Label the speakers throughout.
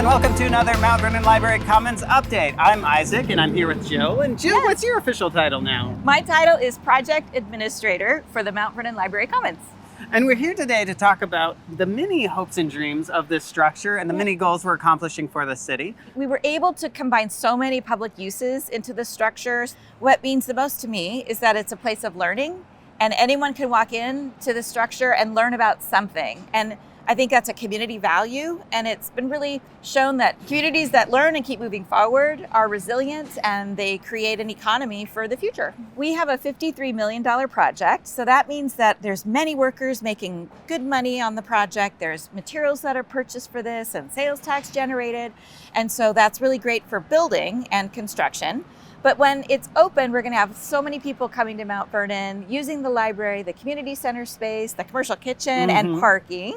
Speaker 1: and welcome to another Mount Vernon Library Commons update. I'm Isaac, and I'm here with Jill. And Jill, what's your official title now?
Speaker 2: My title is Project Administrator for the Mount Vernon Library Commons.
Speaker 1: And we're here today to talk about the many hopes and dreams of this structure and the many goals we're accomplishing for the city.
Speaker 2: We were able to combine so many public uses into the structures. What means the most to me is that it's a place of learning, and anyone can walk in to the structure and learn about something. And I think that's a community value, and it's been really shown that communities that learn and keep moving forward are resilient, and they create an economy for the future. We have a $53 million project, so that means that there's many workers making good money on the project. There's materials that are purchased for this and sales tax generated, and so that's really great for building and construction. But when it's open, we're going to have so many people coming to Mount Vernon, using the library, the community center space, the commercial kitchen, and parking.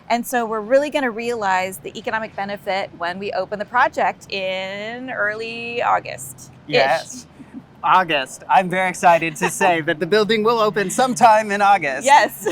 Speaker 2: And so we're really going to realize the economic benefit when we open the project in early August.
Speaker 1: Yes, August. I'm very excited to say that the building will open sometime in August.
Speaker 2: Yes.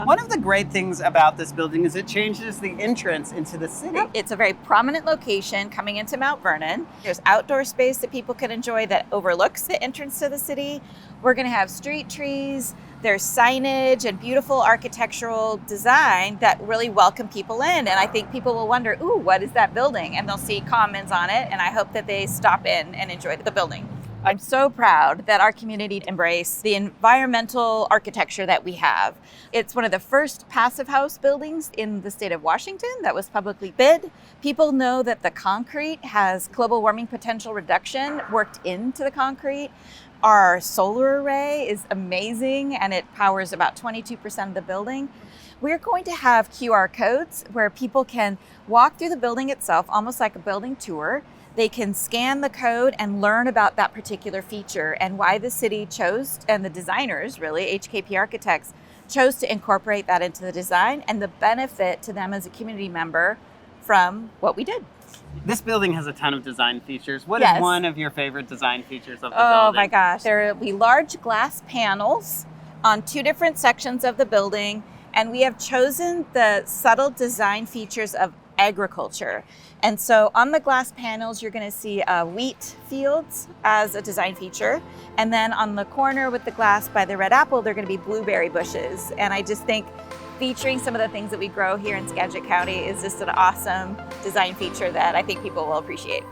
Speaker 1: One of the great things about this building is it changes the entrance into the city.
Speaker 2: It's a very prominent location coming into Mount Vernon. There's outdoor space that people can enjoy that overlooks the entrance to the city. We're going to have street trees. There's signage and beautiful architectural design that really welcome people in. And I think people will wonder, ooh, what is that building? And they'll see Commons on it. And I hope that they stop in and enjoy the building. I'm so proud that our community embraced the environmental architecture that we have. It's one of the first passive house buildings in the state of Washington that was publicly bid. People know that the concrete has global warming potential reduction worked into the concrete. Our solar array is amazing, and it powers about 22% of the building. We're going to have QR codes where people can walk through the building itself, almost like a building tour. They can scan the code and learn about that particular feature and why the city chose, and the designers really, HKP Architects, chose to incorporate that into the design and the benefit to them as a community member from what we did.
Speaker 1: This building has a ton of design features. What is one of your favorite design features of the building?
Speaker 2: Oh my gosh. There will be large glass panels on two different sections of the building, and we have chosen the subtle design features of agriculture. And so on the glass panels, you're going to see wheat fields as a design feature. And then on the corner with the glass by the red apple, they're going to be blueberry bushes. And I just think featuring some of the things that we grow here in Skagit County is just an awesome design feature that I think people will appreciate.